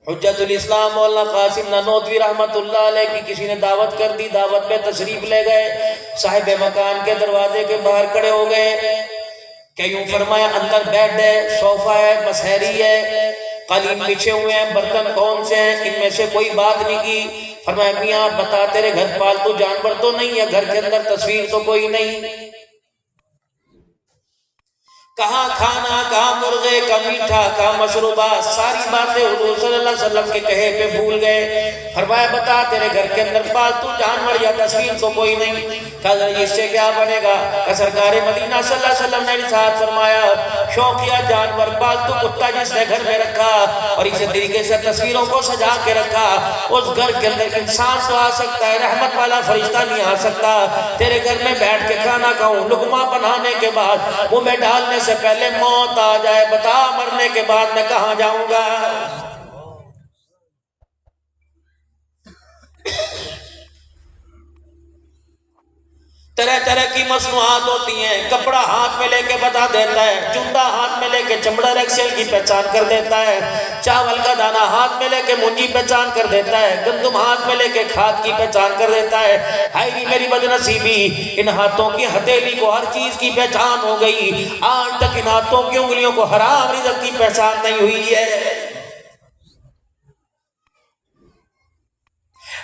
हुज्जतुल इस्लाम मौलाना कासिम ननोतवी रहमतुल्लाह अलैह की किसी ने दावत कर दी, दावत पे तशरीफ ले गए, साहिब मकान के दरवाजे के बाहर खड़े हो गए कि यूं फरमाया अंदर बेड है, सोफा है, मसहरी है, कालीन बिछे हुए हैं, बर्तन कौन से हैं, इनमें से कोई बात नहीं की। फरमाया मियां बता तेरे घर पालतू जानवर तो नहीं है, घर के अंदर तस्वीर तो कोई नहीं, कहाँ खाना, कहाँ मुर्गे का मीठा, कहाँ मशरूबा, सारी बातें हुजूर सल्लल्लाहु अलैहि वसल्लम के कहे पे भूल गए। फरमाया बता तेरे घर के अंदर पालतू जानवर या तस्वीर तो कोई नहीं। कहा इससे क्या बनेगा? सरकार मदीना सल्लल्लाहु अलैहि वसल्लम ने इरशाद फरमाया शौकिया जानवर पालतू कुत्ता जिसने घर में रखा और इसी तरीके से तस्वीरों को सजा के रखा, उस घर के अंदर इंसान तो आ सकता है, रहमत वाला फरिश्ता नहीं आ सकता। तेरे घर में बैठ के खाना खाऊं, लुकमा बनाने के बाद मुंह में डालने से पहले मौत आ जाए, बता मरने के बाद मैं कहां जाऊंगा? तरह तरह की मसनूआत होती हैं। कपड़ा हाथ में लेके बता देता है, चुंदा हाथ में लेके चमड़ा रेक्सेल की पहचान कर देता है, चावल का दाना हाथ में लेके मुंजी पहचान कर देता है, गंदुम हाथ में लेके खाद की पहचान कर देता है। हाय मेरी बदनसीबी, इन हाथों की हथेली को हर चीज की पहचान हो गई, आज तक इन हाथों की उंगलियों को हराम रिज़्क़ की पहचान नहीं हुई है।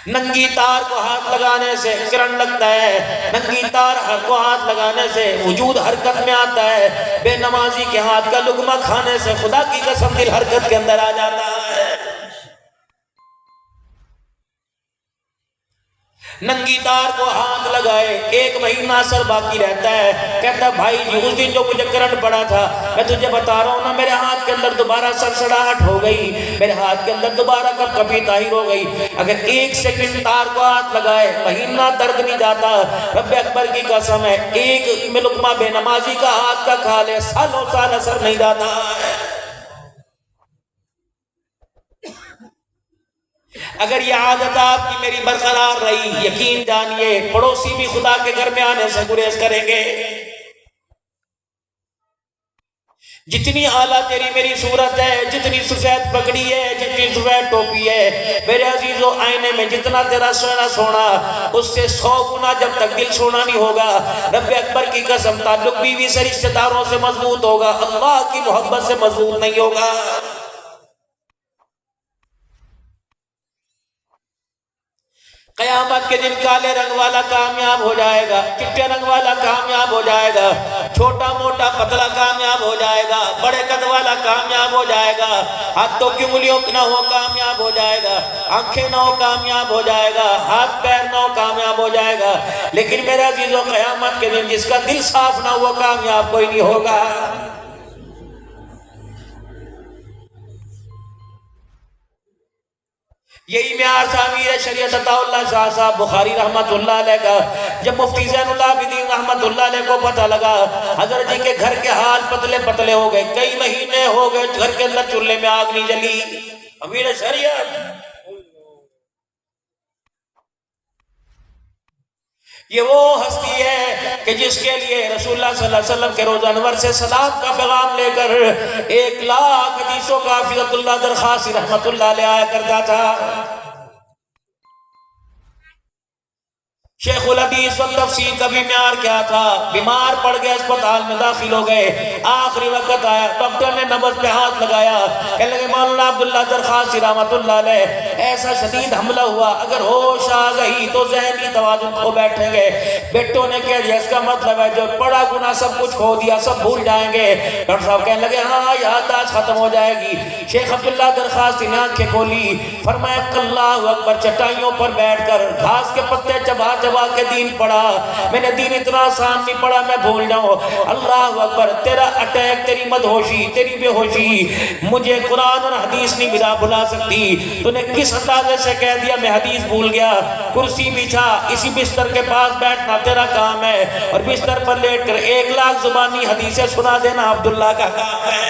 नंगी तार को हाथ लगाने से करंट लगता है, नंगी तार को हाथ लगाने से वजूद हरकत में आता है, बेनमाजी के हाथ का लुकमा खाने से खुदा की कसम दिल हरकत के अंदर आ जाता है। नंगी तार को हाथ लगाए 1 महीना असर बाकी रहता है, कहता भाई जी उस दिन जो मुझे करंट पड़ा था मैं तुझे बता रहा हूँ ना, मेरे हाथ के अंदर दोबारा सड़सड़ाहट हो गई, मेरे हाथ के अंदर दोबारा कभी ताहिर हो गई। अगर 1 सेकंड तार को हाथ लगाए महीना दर्द नहीं जाता। रब्बे अकबर की कसम है, एक लुकमा बेनमाजी का हाथ का खा ले सालों साल असर नहीं जाता। अगर यह आदत आपकी मेरी बरकरार रही, यकीन जानिए पड़ोसी भी खुदा के घर में आने से गुरेज करेंगे। जितनी आला तेरी मेरी सूरत है, जितनी सफेद पगड़ी है, जितनी सफेद टोपी है, मेरे अजीजों आईने में जितना तेरा सोना सोना उससे 100 गुना जब तक दिल सोना नहीं होगा। रब्बे अकबर की कसम ताल्लुक बीवी से रिश्तेदारों से मजबूत होगा, अल्लाह की मोहब्बत से मजबूत नहीं होगा। कयामत के दिन काले रंग वाला कामयाब हो जाएगा, चिट्टे रंग वाला कामयाब हो जाएगा, छोटा मोटा पतला कामयाब हो जाएगा, बड़े कद वाला कामयाब हो जाएगा, हाथों की उंगलियों ना हो कामयाब हो जाएगा, आंखें ना हो कामयाब हो जाएगा, हाथ पैर ना हो कामयाब हो जाएगा। लेकिन मेरे अजीजों कयामत के दिन जिसका दिल साफ ना हुआ कामयाब कोई नहीं होगा। यही म्यार सामीर शरीयत अताउल्लाह शाह साहब बुखारी रहमतुल्लाह अलैह का जब मुफ्ती ज़ैनुल आबिदीन रहमतुल्लाह अलैह को पता लगा हजरत जी के घर के हाल पतले पतले हो गए, कई महीने हो गए घर के अंदर चूल्हे में आग नहीं जली। अमीर शरीयत ये वो हस्ती है कि जिसके लिए रसूलुल्लाह सल्लल्लाहु अलैहि वसल्लम के रोज़ अनवर से सलाम का पैगाम लेकर 1 लाख हदीसों का हाफिज़ुल्लाह दरखासी रहमतुल्लाह अलैह आया करता था। शेखुल हदीस व तफसीर का भी म्यार क्या था? बीमार पड़ गए, अस्पताल में दाखिल हो गए, आखिरी वक्त आया, डॉक्टर ने नब्ज पे हाथ लगाया, कहने लगे मौलाना अब्दुल्लाह दरखासी रहमतुल्लाह अलैह ऐसा शदीद हमला हुआ, अगर होश आ गई तो ज़हनी तवाज़ुन खो बैठेंगे। बेटों ने कह दिया इसका मतलब है जो पड़ा गुना सब कुछ खो दिया, सब भूल जाएंगे। डॉक्टर साहब कहने लगे हाँ याददाश्त खत्म हो जाएगी। शेख अब्दुल्लाह दरखासी ने आंखें खोली, फरमाया अल्लाहु अकबर, चटाइयों पर बैठकर घास के पत्ते चबा के दीन पढ़ा, मैंने दीन इतना आसान नहीं पढ़ा मैं भूल जाऊं। अल्लाह अकबर, तेरा अटैक, तेरी मदहोशी, तेरी बेहोशी मुझे कुरान और हदीस नहीं भुला सकती। तूने किस अंदाजे से कह दिया मैं हदीस भूल गया? कुर्सी बिछा, इसी बिस्तर के पास बैठना तेरा काम है और बिस्तर पर लेटकर 1 लाख जुबानी हदीसें सुना देना अब्दुल्ला का काम है।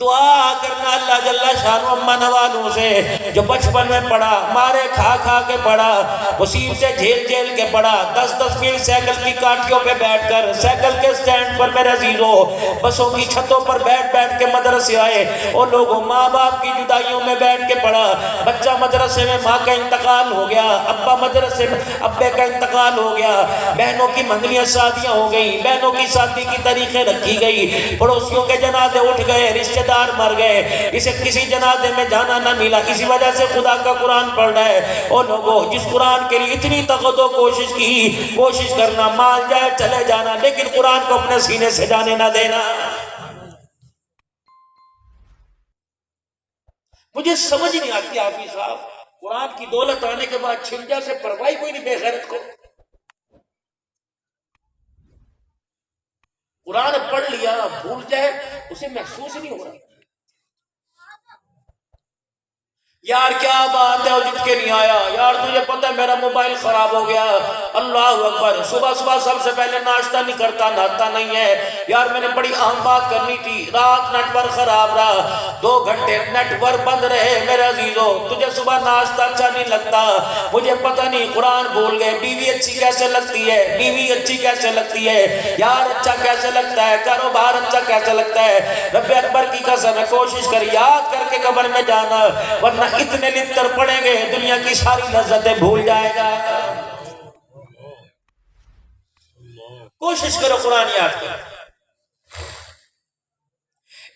दुआ करना अल्लाह जल्ला शानो अम्मा नवालों से जो बचपन में पढ़ा, मारे खा खा के पढ़ा, मुसीबतें झेल झेल के पढ़ा, 10-10 मील साइकिल की काठियों पे बैठकर, साइकिल के स्टैंड पर मेरे अजीजों, बसों की छतों पर बैठ बैठ के मदरसे आए। और लोगों माँ बाप की जुदाइयों में बैठ के पढ़ा। बच्चा मदरसे में माँ का इंतकाल हो गया, अब्बा मदरसे में अब्बे का इंतकाल हो गया, बहनों की मंगनियां शादियां हो गई, बहनों की शादी की तारीखें रखी गई, पड़ोसियों के जनाजे उठ गए, रिश्तेदार मर गए, इसे किसी जनाजे में जाना ना मिला। इसी वजह से खुदा का कुरान पढ़ रहा है। और लोगों, जिस कुरान के लिए इतनी तकदो कोशिश की, कोशिश करना माल जाए चले जाना, लेकिन कुरान को अपने सीने से जाने ना देना। मुझे समझ नहीं आती हाफिज साहब, कुरान की दौलत आने के बाद छिंजा से परवाही कोई नहीं बेगैरत को। कुरान पढ़ लिया भूल जाए उसे महसूस नहीं हो रहा। यार क्या बात है, जित के नहीं आया यार, तुझे पता है मेरा मोबाइल खराब हो गया। अल्लाह अकबर, सुबह सुबह सबसे पहले नाश्ता नहीं करता, नहाता नहीं है। यार मैंने बड़ी अहम बात करनी थी, रात नेटवर्क खराब रहा, 2 घंटे नेटवर्क बंद रहे। मेरे अजीजों, तुझे सुबह नाश्ता अच्छा नहीं लगता, मुझे पता नहीं, कुरान भूल गए। बीवी अच्छी कैसे लगती है, बीवी अच्छी कैसे लगती है, यार अच्छा कैसे लगता है, कारोबार अच्छा कैसे लगता है। रब्बे अकबर की कसम है, कोशिश कर याद करके कब्र में जाना, वरना इतने लित्तर पड़ेंगे दुनिया की सारी लज्जतें भूल जाएगा। कोशिश करो कुरान याद करो।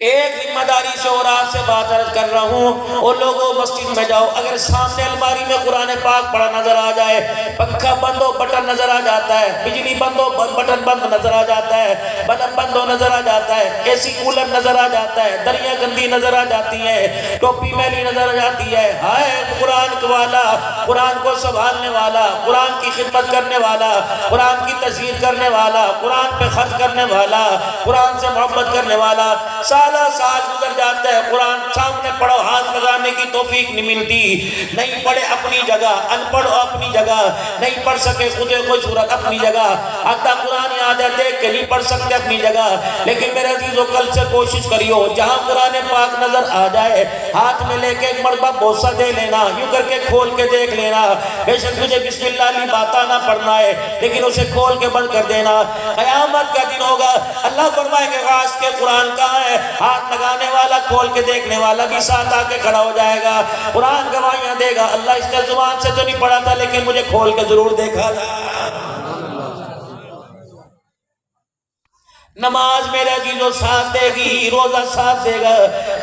एक जिम्मेदारी से और आपसे बात अर्ज कर रहा हूँ, और लोगों मस्जिद में जाओ, अगर सामने अलमारी में कुरान पाक पड़ा नजर आ जाए, पंखा बंद हो बटन नजर आ जाता है, बिजली बंद हो बटन बंद नजर आ जाता है, बल्ब बंद हो नजर आ जाता है, एसी कूलर नजर आ जाता है, दरिया गंदी नजर आ जाती है, टोपी मैली नजर आ जाती है, हाय कुरान वाला, कुरान को संभालने वाला, कुरान की खिदमत करने वाला, कुरान की तस्वीर करने वाला, कुरान पे खर्च करने वाला, कुरान से मोहब्बत करने वाला, साल गुजर जाता है, कुरान सामने पढ़ो, हाथ लगाने की तौफीक नहीं मिलती। नहीं पढ़े अपनी जगह, अनपढ़ अपनी जगह, नहीं पढ़ सके खुदे कोई सूरत अपनी जगह, आधा कुरान याद है देख के नहीं पढ़ सकते अपनी जगह। लेकिन मेरे अजीजों, कल से कोशिश करियो, जहां कुरान पाक नजर आ जाए, हाथ में लेके एक मरबा बोसा दे लेना, यूं करके खोल के देख लेना। बेशक तुझे बिस्मिल्लाह नहीं बाता ना पढ़ना है, लेकिन उसे खोल के बंद कर देना। कयामत का दिन होगा, अल्लाह फरमाएंगे गाश के कुरान कहाँ है, हाथ लगाने वाला खोल के देखने वाला भी साथ आके खड़ा हो जाएगा। कुरान गवाहियां देगा, अल्लाह इसने जुबान से तो नहीं पढ़ा था, लेकिन मुझे खोल के जरूर देखा था। नमाज मेरे अजीजों साथ देगी, रोजा साथ देगा,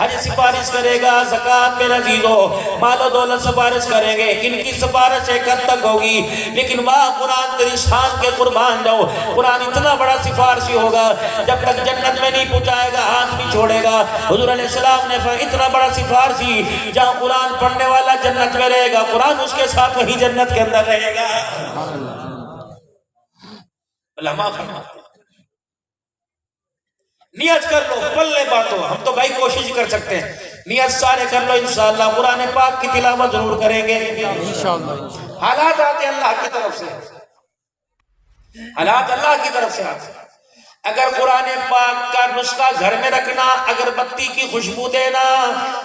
हज सिफारिश करेगा, ज़कात मेरे अजीजों मालो दौलत सिफारिश करेंगे, इनकी सिफारिश एक हद तक होगी। लेकिन वाह कुरान तेरी शान के कुर्बान जाओ, कुरान इतना बड़ा सिफारिशी होगा, जब तक जन्नत में नहीं पहुंचाएगा हाथ नहीं छोड़ेगा। हुजूर अलैहिस्सलाम ने इतना बड़ा सिफारिशी, जहाँ कुरान पढ़ने वाला जन्नत में रहेगा, कुरान उसके साथ वही जन्नत के अंदर रहेगा। उलमा फरमाते नियत कर लो, पल्ले बांटो, हम तो भाई कोशिश कर सकते हैं, नियत सारे कर लो, इंशाअल्लाह कुरान पाक की तिलावत जरूर करेंगे इंशाअल्लाह। हालात आते अल्लाह की तरफ से, हालात अल्लाह की तरफ से आते। अगर कुरान पाक का नुस्खा घर में रखना, अगरबत्ती की खुशबू देना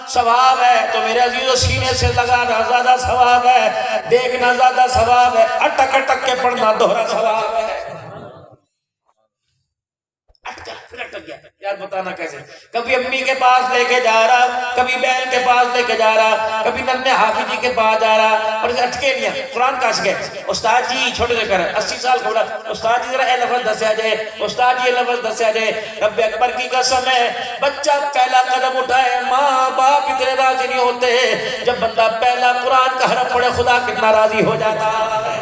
सवाब है, तो मेरे अजीजों सीने से लगाना ज्यादा सवाब है, देखना ज्यादा सवाब है, अटक अटक के पढ़ना दोहरा सवाब है। यार बताना कैसे, कभी अम्मी के पास लेके जा रहा, कभी बहन के पास लेके जा रहा, कभी नन्हे हाफिज जी के पास जा रहा, और अटके नहीं है, कुरान काश गए, उस्ताद जी छोटे से कर 80 साल का, उस्ताद जी जरा ए लफ्ज दसिया जाए, उस्ताद जी ये लफ्ज दसिया जाए। रब्बे अकबर की कसम है, बच्चा पहला कदम उठाए, माँ बाप इतने राजी नहीं होते, जब बंदा पहला कुरान का हरफ पढ़े, खुदा कितना राजी हो जाता है।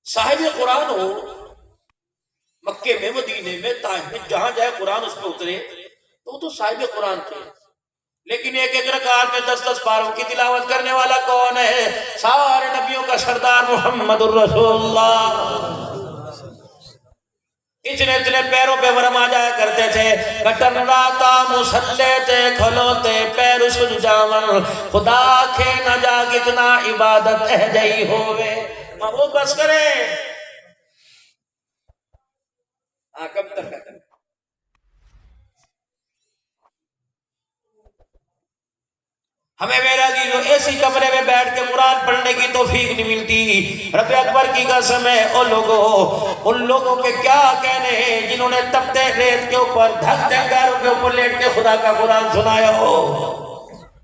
साहिब कुरान हो, मक्के में, मदीने में, ताइफ में, जहां जाए कुरान उस पर उतरे, तो साहिब कुरान थे। लेकिन एक एक रकात में 10-10 पारों की तिलावत करने वाला कौन है? सारे नबियों का सरदार मुहम्मदुर रसूलुल्लाह। इतने इतने पैरों पे वरमा जाया करते थे, कटन राता मुसल्ले थे, खलोते पैर सुज जावन, खुदा खे न जा कितना इबादत है जई होवे। वो बस करे, हाँ कबूतर का हमें मेरा जी जो ऐसी कमरे में बैठ के कुरान पढ़ने की तौफीक नहीं मिलती। रब्बे अकबर की कसम है ओ लोगों, उन लोगों के क्या कहने हैं जिन्होंने तपते रेत के ऊपर धक धंगारों के ऊपर लेट के खुदा का कुरान सुनाया हो।